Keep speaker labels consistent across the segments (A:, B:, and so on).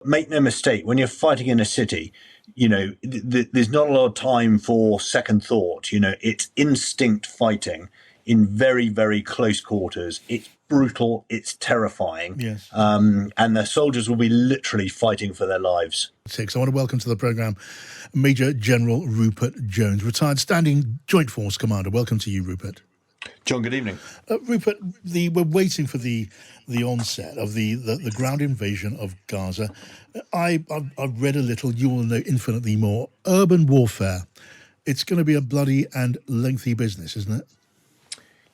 A: Make no mistake, when you're fighting in a city, there's not a lot of time for second thought. It's instinct fighting in very, very close quarters. It's brutal. It's terrifying.
B: Yes.
A: And the soldiers will be literally fighting for their lives.
B: I want to welcome to the programme Major General Rupert Jones, retired Standing Joint Force Commander. Welcome to you, Rupert.
C: John, good evening.
B: Rupert, we're waiting for the onset of the ground invasion of Gaza. I've read a little. You will know infinitely more. Urban warfare. It's going to be a bloody and lengthy business, isn't it?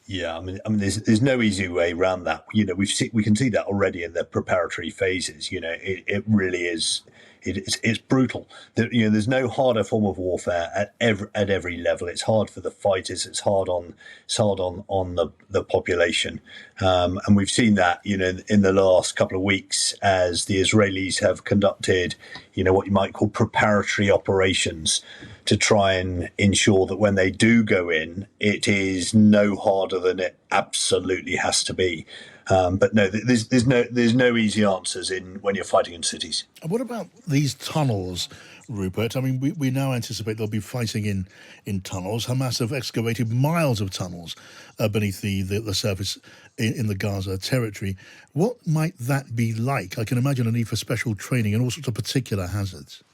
A: Yeah, I mean, there's no easy way around that. We can see that already in the preparatory phases. It really is. It's brutal. There's no harder form of warfare at every level. It's hard for the fighters. It's hard on the population, and we've seen that in the last couple of weeks as the Israelis have conducted what you might call preparatory operations to try and ensure that when they do go in, it is no harder than it absolutely has to be. But no, there's no easy answers when you're fighting in cities.
B: And what about these tunnels, Rupert? I mean, we now anticipate they'll be fighting in tunnels. Hamas have excavated miles of tunnels beneath the surface in the Gaza territory. What might that be like? I can imagine a need for special training and all sorts of particular hazards.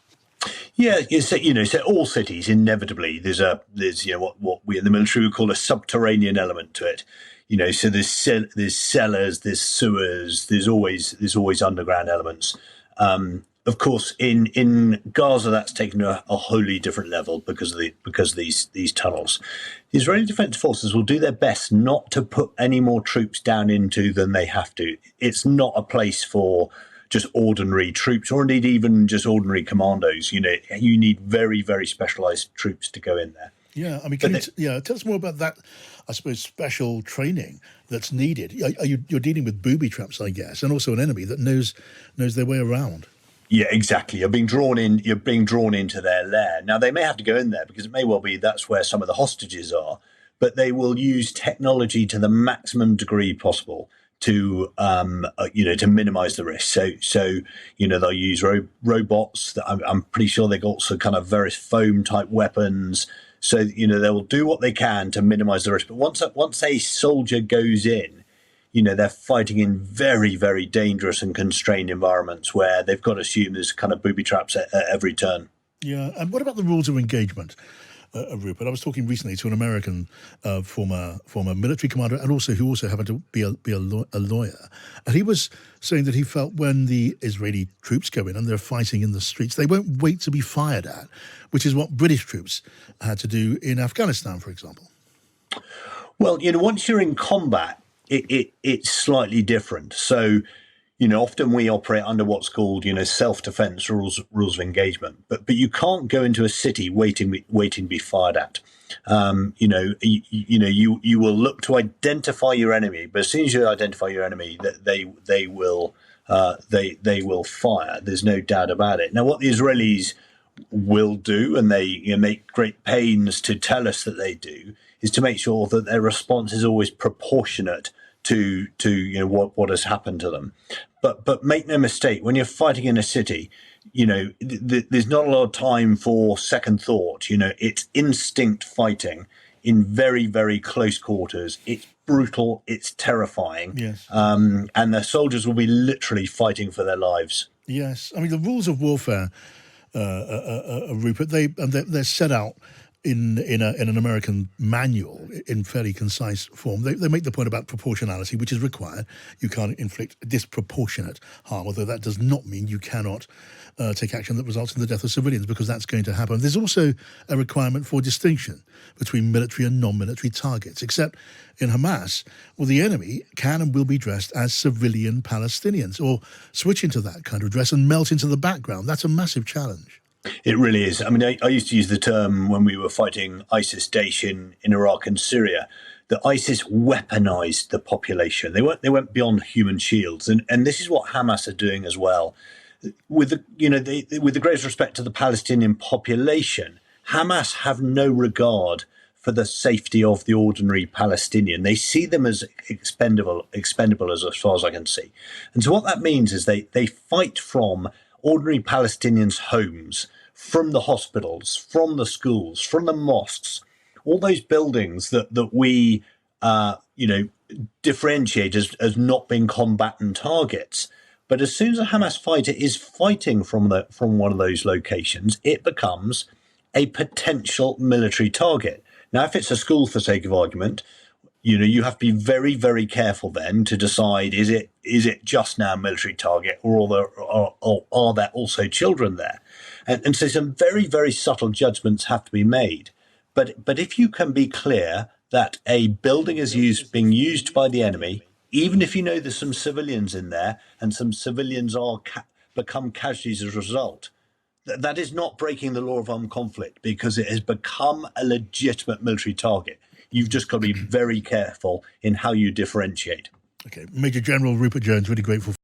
A: Yeah, so all cities inevitably there's what we in the military would call a subterranean element to it. So there's cellars, there's sewers, there's always underground elements. Of course, in Gaza, that's taken to a wholly different level because of these tunnels. The Israeli Defense Forces will do their best not to put any more troops down into than they have to. It's not a place for just ordinary troops, or indeed even just ordinary commandos. You need very, very specialised troops to go in there.
B: Yeah, I mean, tell us more about that. I suppose special training that's needed. You're dealing with booby traps, I guess, and also an enemy that knows their way around.
A: Yeah, exactly. You're being drawn into their lair. Now they may have to go in there because it may well be that's where some of the hostages are, but they will use technology to the maximum degree possible to minimize the risk. So they'll use robots. I'm pretty sure they got some kind of various foam type weapons. So they will do what they can to minimize the risk. But once a soldier goes in, they're fighting in very, very dangerous and constrained environments where they've got to assume there's kind of booby traps at every turn.
B: Yeah, and what about the rules of engagement? Rupert, I was talking recently to an American former military commander, and who also happened to be a lawyer, and he was saying that he felt when the Israeli troops go in and they're fighting in the streets, they won't wait to be fired at, which is what British troops had to do in Afghanistan, for example.
A: Well, once you're in combat, it's slightly different. So, often we operate under what's called, self-defense rules of engagement. But you can't go into a city waiting to be fired at. You will look to identify your enemy, but as soon as you identify your enemy, they will fire. There's no doubt about it. Now, what the Israelis will do, and they make great pains to tell us that they do, is to make sure that their response is always proportionate to what has happened to them. But make no mistake, when you're fighting in a city, there's not a lot of time for second thought. It's instinct fighting in very, very close quarters. It's brutal. It's terrifying.
B: Yes.
A: And the soldiers will be literally fighting for their lives.
B: Yes. I mean, the rules of warfare, Rupert, they're set out in an American manual in fairly concise form. They make the point about proportionality, which is required. You can't inflict disproportionate harm, although that does not mean you cannot take action that results in the death of civilians, because that's going to happen. There's also a requirement for distinction between military and non-military targets, except in Hamas, well, the enemy can and will be dressed as civilian Palestinians, or switch into that kind of dress and melt into the background. That's a massive challenge.
A: It really is. I mean, I used to use the term when we were fighting ISIS Daesh in Iraq and Syria, that ISIS weaponized the population. They went beyond human shields, and this is what Hamas are doing as well. With the greatest respect to the Palestinian population, Hamas have no regard for the safety of the ordinary Palestinian. They see them as expendable as far as I can see. And so what that means is they fight from ordinary Palestinians' homes, from the hospitals, from the schools, from the mosques, all those buildings that we, differentiate as not being combatant targets. But as soon as a Hamas fighter is fighting from one of those locations, it becomes a potential military target. Now, if it's a school, for sake of argument, you have to be very, very careful then to decide, is it just now a military target, or are there also children there? And so some very, very subtle judgments have to be made. But if you can be clear that a building is being used by the enemy, even if you know there's some civilians in there and some civilians become casualties as a result, that is not breaking the law of armed conflict, because it has become a legitimate military target. You've just got to be very careful in how you differentiate.
B: Okay, Major General Rupert Jones, really grateful